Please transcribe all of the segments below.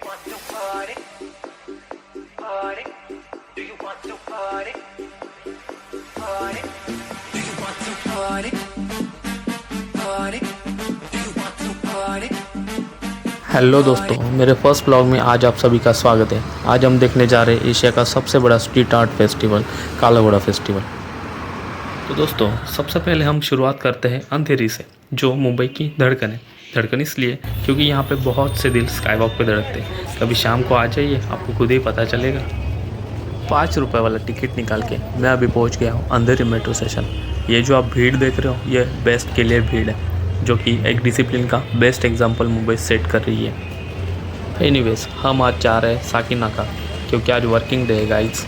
want to party? Party? Do you want to party? Party? Do you want to party? Party? Do you want to party? Hello दोस्तों, मेरे first blog में आज आप सभी का स्वागत है। आज हम देखने जा रहे हैं एशिया का सबसे बड़ा स्ट्रीट आर्ट फेस्टिवल काला घोड़ा फेस्टिवल। तो दोस्तों, सबसे पहले हम शुरुआत करते हैं अंधेरी से, जो मुंबई की धड़कन है। धड़कन इसलिए क्योंकि यहाँ पे बहुत से दिल स्काई वॉक पे धड़कते हैं। कभी शाम को आ जाइए, आपको खुद ही पता चलेगा। 5 रुपये वाला टिकट निकाल के मैं अभी पहुँच गया हूँ अंधेरी मेट्रो स्टेशन। ये जो आप भीड़ देख रहे हो, ये बेस्ट के लिए भीड़ है, जो कि एक डिसिप्लिन का बेस्ट एग्जांपल मुंबई सेट कर रही है। एनीवेज, हम आज जा रहे हैं साकिनाका, क्योंकि आज वर्किंग डे है गाइस।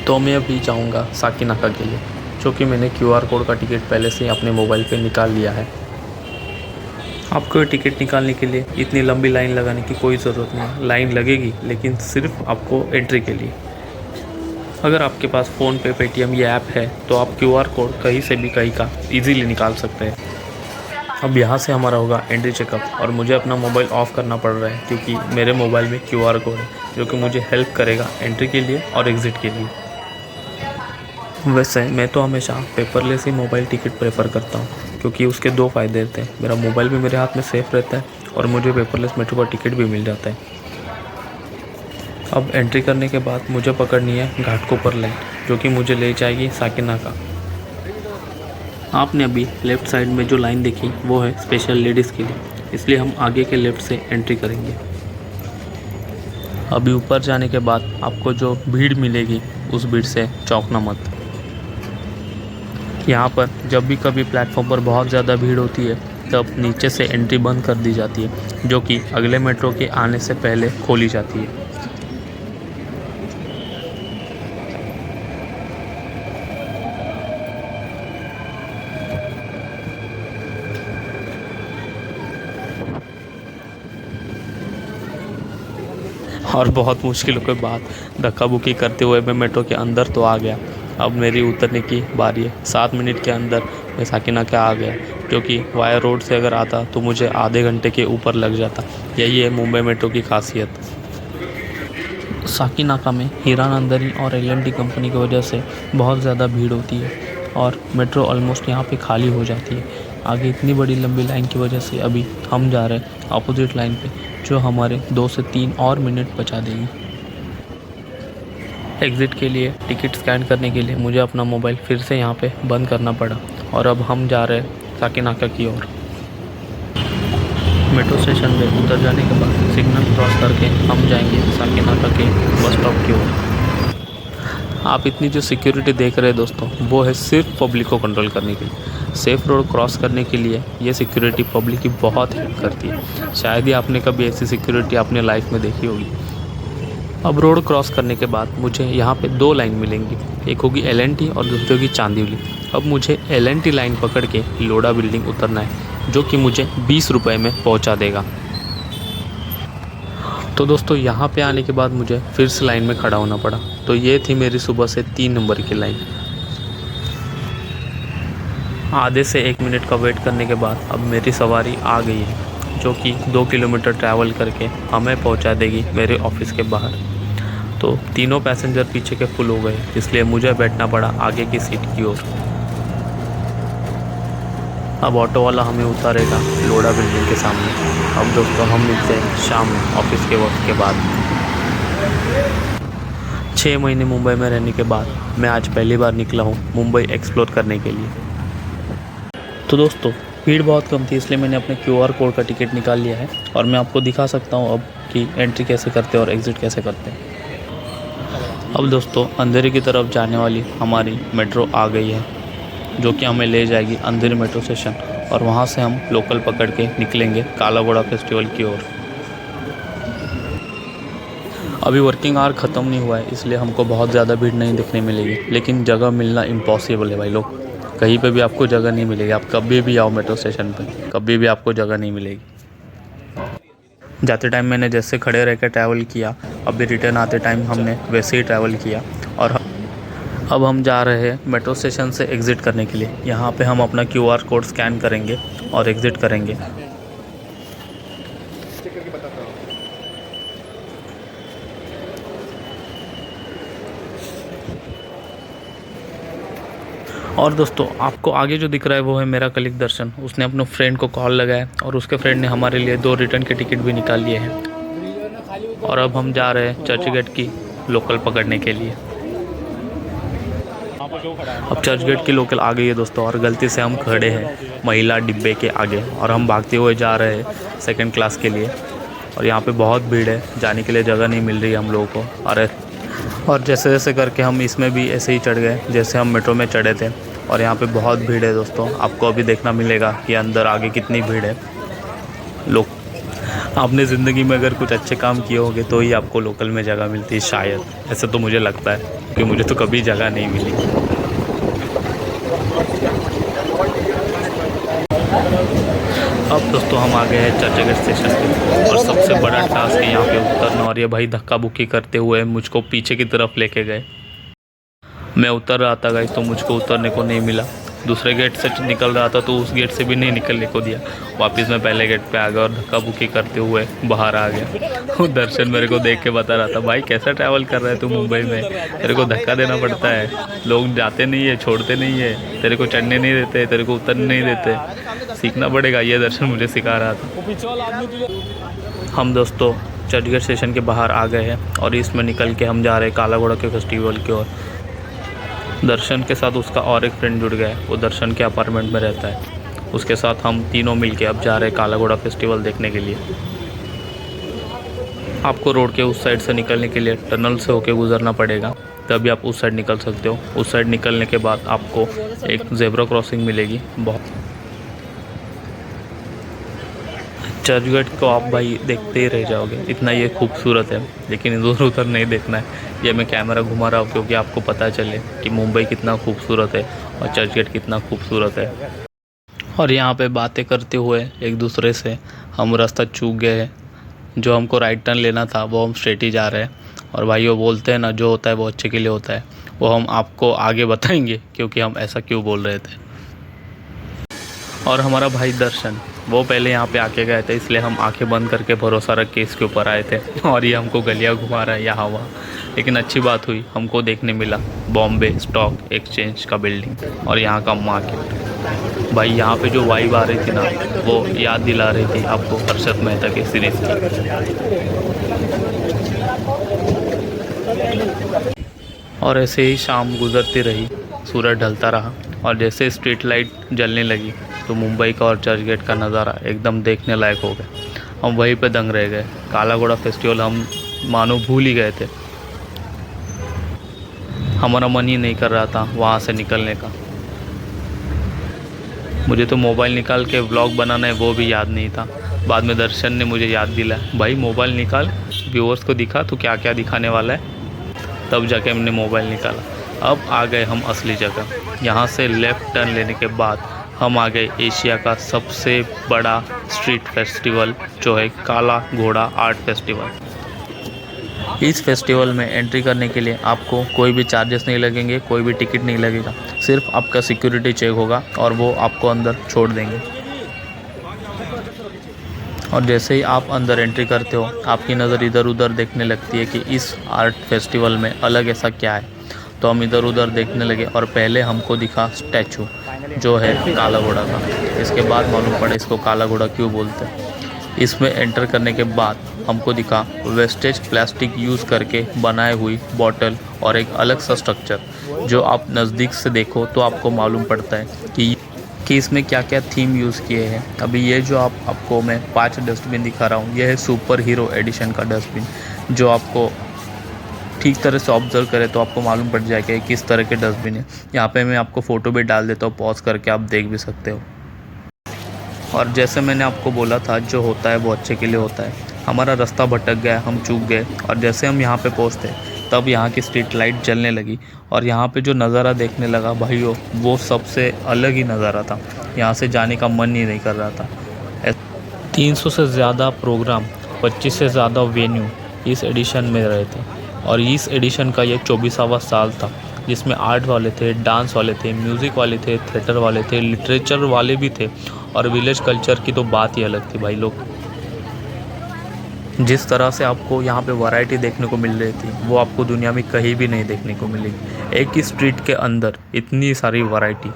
तो मैं अभी जाऊंगा साकिनाका के लिए, जो कि मैंने QR कोड का टिकट पहले से अपने मोबाइल पे निकाल लिया है। आपको टिकट निकालने के लिए इतनी लंबी लाइन लगाने की कोई ज़रूरत नहीं। लाइन लगेगी, लेकिन सिर्फ आपको एंट्री के लिए। अगर आपके पास फ़ोन पे, पेटीएम या ऐप है, तो आप QR कोड कहीं से भी कहीं का इजीली निकाल सकते हैं। अब यहाँ से हमारा होगा एंट्री चेकअप, और मुझे अपना मोबाइल ऑफ़ करना पड़ रहा है क्योंकि मेरे मोबाइल में QR कोड है, जो कि मुझे हेल्प करेगा एंट्री के लिए और एग्ज़िट के लिए। वैसे मैं तो हमेशा पेपरलेस ही मोबाइल टिकट प्रेफर करता हूँ, क्योंकि उसके 2 फ़ायदे रहते हैं। मेरा मोबाइल भी मेरे हाथ में सेफ़ रहता है और मुझे पेपरलेस मेट्रो का टिकट भी मिल जाता है। अब एंट्री करने के बाद मुझे पकड़नी है घाटकोपर लाइन, जो कि मुझे ले जाएगी साकिनाका। आपने अभी लेफ़्ट साइड में जो लाइन देखी, वो है स्पेशल लेडीज़ के लिए, इसलिए हम आगे के लेफ़्ट से एंट्री करेंगे। अभी ऊपर जाने के बाद आपको जो भीड़ मिलेगी, उस भीड़ से चौंकना मत। यहाँ पर जब भी कभी प्लेटफॉर्म पर बहुत ज़्यादा भीड़ होती है, तब नीचे से एंट्री बंद कर दी जाती है, जो कि अगले मेट्रो के आने से पहले खोली जाती है। और बहुत मुश्किलों के बाद धक्का बुक्की करते हुए मैं मेट्रो के अंदर तो आ गया। अब मेरी उतरने की बारी है। 7 मिनट के अंदर मैं साकिनाका आ गया, जो कि वाया रोड से अगर आता तो मुझे आधे घंटे के ऊपर लग जाता। यही है मुंबई मेट्रो की खासियत। साकिनाका में हीरानंदानी और L&T कंपनी की वजह से बहुत ज़्यादा भीड़ होती है, और मेट्रो ऑलमोस्ट यहाँ पे खाली हो जाती है। आगे इतनी बड़ी लंबी लाइन की वजह से अभी हम जा रहे हैं अपोजिट लाइन पे, जो हमारे 2 से 3 और मिनट बचा देगी। एग्ज़िट के लिए टिकट स्कैन करने के लिए मुझे अपना मोबाइल फिर से यहाँ पे बंद करना पड़ा, और अब हम जा रहे हैं साकिनाका की ओर। मेट्रो स्टेशन में उतर जाने के बाद सिग्नल क्रॉस करके हम जाएंगे साकिनाका के बस स्टॉप की ओर। आप इतनी जो सिक्योरिटी देख रहे हैं दोस्तों, वो है सिर्फ पब्लिक को कंट्रोल करने के लिए। सेफ़ रोड क्रॉस करने के लिए ये सिक्योरिटी पब्लिक की बहुत हेल्प करती है। शायद ही आपने कभी ऐसी सिक्योरिटी अपने लाइफ में देखी होगी। अब रोड क्रॉस करने के बाद मुझे यहाँ पे 2 लाइन मिलेंगी, एक होगी L&T और दूसरी होगी चांदीवली। अब मुझे L&T लाइन पकड़ के लोढ़ा बिल्डिंग उतरना है, जो कि मुझे 20 रुपये में पहुँचा देगा। तो दोस्तों, यहाँ पे आने के बाद मुझे फिर से लाइन में खड़ा होना पड़ा। तो ये थी मेरी सुबह से 3 नंबर की लाइन। आधे से 1 मिनट का वेट करने के बाद अब मेरी सवारी आ गई है, जो कि 2 किलोमीटर ट्रैवल करके हमें पहुंचा देगी मेरे ऑफिस के बाहर। तो तीनों पैसेंजर पीछे के फुल हो गए, इसलिए मुझे बैठना पड़ा आगे की सीट की ओर। अब ऑटो वाला हमें उतारेगा लोढ़ा बिल्डिंग के सामने। अब दोस्तों, हम मिलते हैं शाम में ऑफिस के वक्त के बाद। 6 महीने मुंबई में रहने के बाद मैं आज पहली बार निकला हूँ मुंबई एक्सप्लोर करने के लिए। तो दोस्तों, भीड़ बहुत कम थी, इसलिए मैंने अपने QR कोड का टिकट निकाल लिया है, और मैं आपको दिखा सकता हूँ अब कि एंट्री कैसे करते हैं और एग्ज़िट कैसे करते हैं। अब दोस्तों, अंधेरी की तरफ जाने वाली हमारी मेट्रो आ गई है, जो कि हमें ले जाएगी अंधेरी मेट्रो स्टेशन, और वहाँ से हम लोकल पकड़ के निकलेंगे काला घोड़ा फेस्टिवल की ओर। अभी वर्किंग आवर ख़त्म नहीं हुआ है, इसलिए हमको बहुत ज़्यादा भीड़ नहीं देखने मिलेगी, लेकिन जगह मिलना इम्पॉसिबल है भाई लोग। कहीं पे भी आपको जगह नहीं मिलेगी। आप कभी भी आओ मेट्रो स्टेशन पे, कभी भी आपको जगह नहीं मिलेगी। जाते टाइम मैंने जैसे खड़े रह कर ट्रैवल किया, अभी रिटर्न आते टाइम हमने वैसे ही ट्रैवल किया। और अब हम जा रहे हैं मेट्रो स्टेशन से एग्ज़िट करने के लिए। यहाँ पे हम अपना QR कोड स्कैन करेंगे और एग्ज़िट करेंगे। बताता हूँ। और दोस्तों आपको आगे जो दिख रहा है वो है मेरा कलीग दर्शन। उसने अपने फ्रेंड को कॉल लगाया और उसके फ्रेंड ने हमारे लिए 2 रिटर्न के टिकट भी निकाल लिए हैं। और अब हम जा रहे हैं चर्च गेट की लोकल पकड़ने के लिए। अब चर्च गेट की लोकल आ गई है दोस्तों, और गलती से हम खड़े हैं महिला डिब्बे के आगे और हम भागते हुए जा रहे हैं सेकंड क्लास के लिए। और यहाँ पे बहुत भीड़ है, जाने के लिए जगह नहीं मिल रही है हम लोगों को। और जैसे जैसे करके हम इसमें भी ऐसे ही चढ़ गए जैसे हम मेट्रो में चढ़े थे। और यहाँ पे बहुत भीड़ है दोस्तों, आपको अभी देखना मिलेगा कि अंदर आगे कितनी भीड़ है। लोग आपने ज़िंदगी में अगर कुछ अच्छे काम किए होंगे तो ही आपको लोकल में जगह मिलती है शायद, ऐसा तो मुझे लगता है, क्योंकि मुझे तो कभी जगह नहीं मिली। अब दोस्तों हम आ गए हैं चर्चगेट स्टेशन पे, और सबसे बड़ा टास्क है यहाँ पे उतरना। और ये भाई धक्का बुक्की करते हुए मुझको पीछे की तरफ लेके गए। मैं उतर रहा था गाइस तो मुझको उतरने को नहीं मिला। दूसरे गेट से निकल रहा था तो उस गेट से भी नहीं निकलने को दिया। वापस मैं पहले गेट पे आ गया और धक्का बुक्की करते हुए बाहर आ गया। दर्शन मेरे को देख के बता रहा था, भाई कैसा ट्रैवल कर रहा है तू मुंबई में, तेरे को धक्का देना पड़ता है, लोग जाते नहीं है, छोड़ते नहीं है, तेरे को चढ़ने नहीं देते, तेरे को उतरने नहीं देते, सीखना पड़ेगा। ये दर्शन मुझे सिखा रहा था। हम दोस्तों चर्चगेट स्टेशन के बाहर आ गए हैं और इसमें निकल के हम जा रहे हैं काला घोड़ा के फेस्टिवल की ओर। दर्शन के साथ उसका और एक फ्रेंड जुड़ गया है, वो दर्शन के अपार्टमेंट में रहता है। उसके साथ हम तीनों मिलके अब जा रहे हैं काला घोड़ा फेस्टिवल देखने के लिए। आपको रोड के उस साइड से निकलने के लिए टनल से होके गुजरना पड़ेगा, तभी आप उस साइड निकल सकते हो। उस साइड निकलने के बाद आपको एक ज़ेब्रा क्रॉसिंग मिलेगी। बहुत चर्चगेट को आप भाई देखते ही रह जाओगे, इतना ये खूबसूरत है। लेकिन इधर उधर नहीं देखना है, ये मैं कैमरा घुमा रहा हूँ क्योंकि आपको पता चले कि मुंबई कितना खूबसूरत है और चर्चगेट कितना खूबसूरत है। और यहाँ पे बातें करते हुए एक दूसरे से हम रास्ता चूक गए हैं। जो हमको राइट टर्न लेना था वो हम स्ट्रेट ही जा रहे हैं। और भाई वो बोलते हैं ना, जो होता है वो अच्छे के लिए होता है, वो हम आपको आगे बताएंगे क्योंकि हम ऐसा क्यों बोल रहे थे। और हमारा भाई दर्शन वो पहले यहाँ पे आके गए थे, इसलिए हम आंखें बंद करके भरोसा रख के इसके ऊपर आए थे। और ये हमको गलियाँ घुमा रहा है यहाँ वहाँ। लेकिन अच्छी बात हुई, हमको देखने मिला बॉम्बे स्टॉक एक्सचेंज का बिल्डिंग और यहाँ का मार्केट। भाई यहाँ पे जो वाइब आ रही थी ना, वो याद दिला रही थी आपको हर्षद मेहता के सीरीज़ की। और ऐसे ही शाम गुजरती रही, सूरज ढलता रहा, और जैसे स्ट्रीट लाइट जलने लगी तो मुंबई का और चर्चगेट का नज़ारा एकदम देखने लायक हो गया। हम वहीं पे दंग रह गए। काला घोड़ा फेस्टिवल हम मानो भूल ही गए थे। हमारा मन ही नहीं कर रहा था वहाँ से निकलने का। मुझे तो मोबाइल निकाल के व्लॉग बनाना है वो भी याद नहीं था। बाद में दर्शन ने मुझे याद दिलाया, भाई मोबाइल निकाल, व्यूअर्स को दिखा तो क्या क्या दिखाने वाला है। तब जाके हमने मोबाइल निकाला। अब आ गए हम असली जगह। यहाँ से लेफ़्ट टर्न लेने के बाद हम आ गए एशिया का सबसे बड़ा स्ट्रीट फेस्टिवल, जो है काला घोड़ा आर्ट फेस्टिवल। इस फेस्टिवल में एंट्री करने के लिए आपको कोई भी चार्जेस नहीं लगेंगे, कोई भी टिकट नहीं लगेगा। सिर्फ आपका सिक्योरिटी चेक होगा और वो आपको अंदर छोड़ देंगे। और जैसे ही आप अंदर एंट्री करते हो, आपकी नज़र इधर उधर देखने लगती है कि इस आर्ट फेस्टिवल में अलग ऐसा क्या है। तो हम इधर उधर देखने लगे और पहले हमको दिखा स्टैचू, जो है काला घोड़ा का। इसके बाद मालूम पड़ा इसको काला घोड़ा क्यों बोलते हैं। इसमें एंटर करने के बाद हमको दिखा वेस्टेज प्लास्टिक यूज़ करके बनाई हुई बॉटल और एक अलग सा स्ट्रक्चर, जो आप नज़दीक से देखो तो आपको मालूम पड़ता है कि इसमें क्या क्या थीम यूज़ किए हैं। अभी ये जो आपको मैं 5 डस्टबिन दिखा रहा हूँ, यह है सुपर हीरो एडिशन का डस्टबिन, जो आपको ठीक तरह से ऑब्जर्व करें तो आपको मालूम पड़ जाएगा कि किस तरह के डस्टबिन है। यहाँ पे मैं आपको फ़ोटो भी डाल देता हूँ, पॉज करके आप देख भी सकते हो। और जैसे मैंने आपको बोला था, जो होता है वो अच्छे के लिए होता है। हमारा रास्ता भटक गया, हम चूक गए, और जैसे हम यहाँ पे पहुँचते तब यहाँ की स्ट्रीट लाइट जलने लगी और यहाँ पे जो नज़ारा देखने लगा भाइयों, वो सबसे अलग ही नज़ारा था। यहाँ से जाने का मन ही नहीं कर रहा था। 300 से ज़्यादा प्रोग्राम, 25 से ज़्यादा वेन्यू इस एडिशन में रहे थे। और इस एडिशन का ये 24वां साल था, जिसमें आर्ट वाले थे, डांस वाले थे, म्यूज़िक वाले थे, थिएटर वाले थे, लिटरेचर वाले भी थे, और विलेज कल्चर की तो बात ही अलग थी भाई लोग। जिस तरह से आपको यहाँ पे वैरायटी देखने को मिल रही थी वो आपको दुनिया में कहीं भी नहीं देखने को मिलेगी। एक ही स्ट्रीट के अंदर इतनी सारी वैरायटी,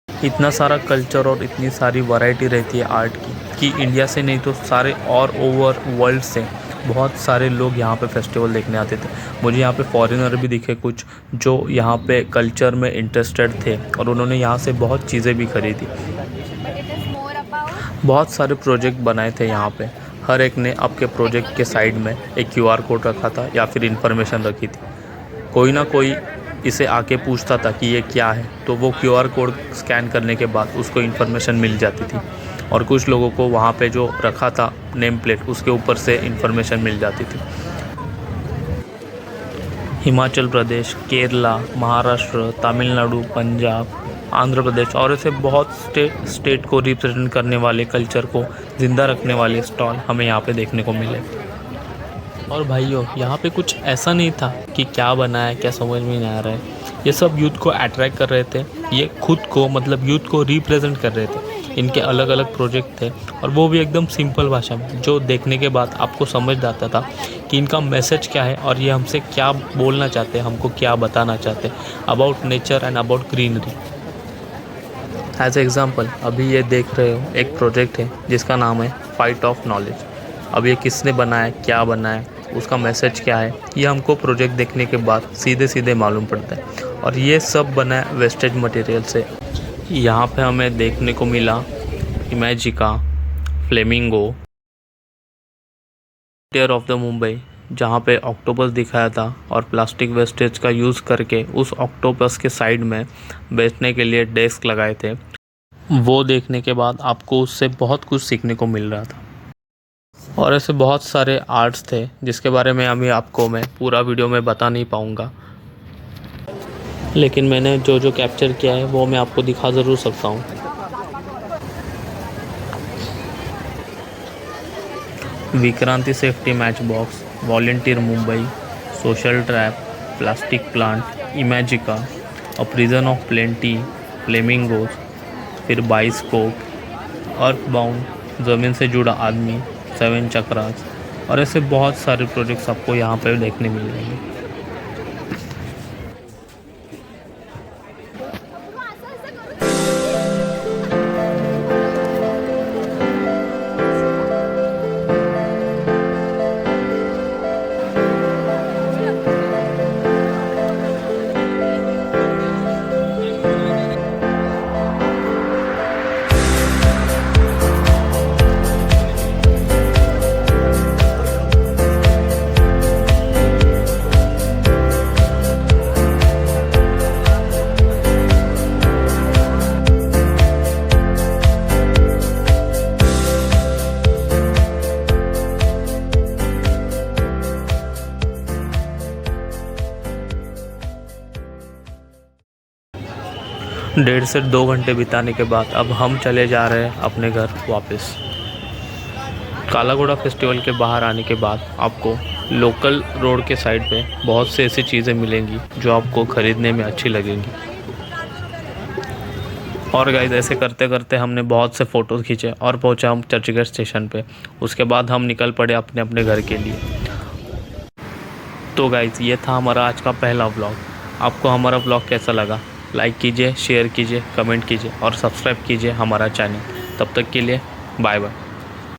इतना सारा कल्चर और इतनी सारी वैरायटी रहती है आर्ट की कि इंडिया से नहीं तो सारे और ओवर वर्ल्ड से बहुत सारे लोग यहाँ पे फेस्टिवल देखने आते थे। मुझे यहाँ पे फॉरेनर भी दिखे कुछ जो यहाँ पे कल्चर में इंटरेस्टेड थे और उन्होंने यहाँ से बहुत चीज़ें भी खरीदी। बहुत सारे प्रोजेक्ट बनाए थे यहाँ पे, हर एक ने आपके प्रोजेक्ट के साइड में एक QR कोड रखा था या फिर इंफॉर्मेशन रखी थी। कोई ना कोई इसे आके पूछता था कि ये क्या है, तो वो QR कोड स्कैन करने के बाद उसको इन्फॉर्मेशन मिल जाती थी। और कुछ लोगों को वहाँ पे जो रखा था नेम प्लेट उसके ऊपर से इन्फॉर्मेशन मिल जाती थी। हिमाचल प्रदेश, केरला, महाराष्ट्र, तमिलनाडु, पंजाब, आंध्र प्रदेश और ऐसे बहुत स्टेट को रिप्रेजेंट करने वाले, कल्चर को ज़िंदा रखने वाले स्टॉल हमें यहाँ पे देखने को मिले। और भाइयों, यहाँ पे कुछ ऐसा नहीं था कि क्या बना है क्या समझ में नहीं आ रहा है। ये सब यूथ को अट्रैक्ट कर रहे थे, ये खुद को मतलब यूथ को रिप्रेजेंट कर रहे थे। इनके अलग अलग प्रोजेक्ट थे और वो भी एकदम सिंपल भाषा में, जो देखने के बाद आपको समझ आता था कि इनका मैसेज क्या है और ये हमसे क्या बोलना चाहते हैं, हमको क्या बताना चाहते हैं about nature and about greenery. As example अभी ये देख रहे हो एक प्रोजेक्ट है जिसका नाम है फाइट ऑफ नॉलेज। अब ये किसने बनाया, क्या बनाया, उसका मैसेज क्या है, ये हमको प्रोजेक्ट देखने के बाद सीधे सीधे मालूम पड़ता है। और ये सब बना है वेस्टेज मटेरियल से। यहाँ पे हमें देखने को मिला Imagica, flamingo, tare of the Mumbai, जहाँ पे ऑक्टोपस दिखाया था और प्लास्टिक वेस्टेज का यूज़ करके उस ऑक्टोपस के साइड में बैठने के लिए डेस्क लगाए थे। वो देखने के बाद आपको उससे बहुत कुछ सीखने को मिल रहा था। और ऐसे बहुत सारे आर्ट्स थे जिसके बारे में अभी आपको मैं पूरा वीडियो में बता नहीं पाऊँगा, लेकिन मैंने जो जो कैप्चर किया है वो मैं आपको दिखा ज़रूर सकता हूँ। Vikranti safety match box, volunteer Mumbai, social trap, plastic plant, Imagica, a prison of plenty, flamingos, फिर बाइस्कोप, अर्थ बाउंड, ज़मीन से जुड़ा आदमी, 7 चक्रास और ऐसे बहुत सारे प्रोजेक्ट्स आपको यहाँ पर देखने मिल जाएंगे। डेढ़ से 2 घंटे बिताने के बाद अब हम चले जा रहे हैं अपने घर वापस। काला घोड़ा फेस्टिवल के बाहर आने के बाद आपको लोकल रोड के साइड पे बहुत से ऐसी चीज़ें मिलेंगी जो आपको ख़रीदने में अच्छी लगेंगी। और गाइस, ऐसे करते करते हमने बहुत से फ़ोटोज़ खींचे और पहुंचा हम चर्चगेट स्टेशन पे। उसके बाद हम निकल पड़े अपने अपने घर के लिए। तो गाइस, ये था हमारा आज का पहला व्लॉग। आपको हमारा व्लॉग कैसा लगा? लाइक कीजिए, शेयर कीजिए, कमेंट कीजिए और सब्सक्राइब कीजिए हमारा चैनल। तब तक के लिए बाय बाय।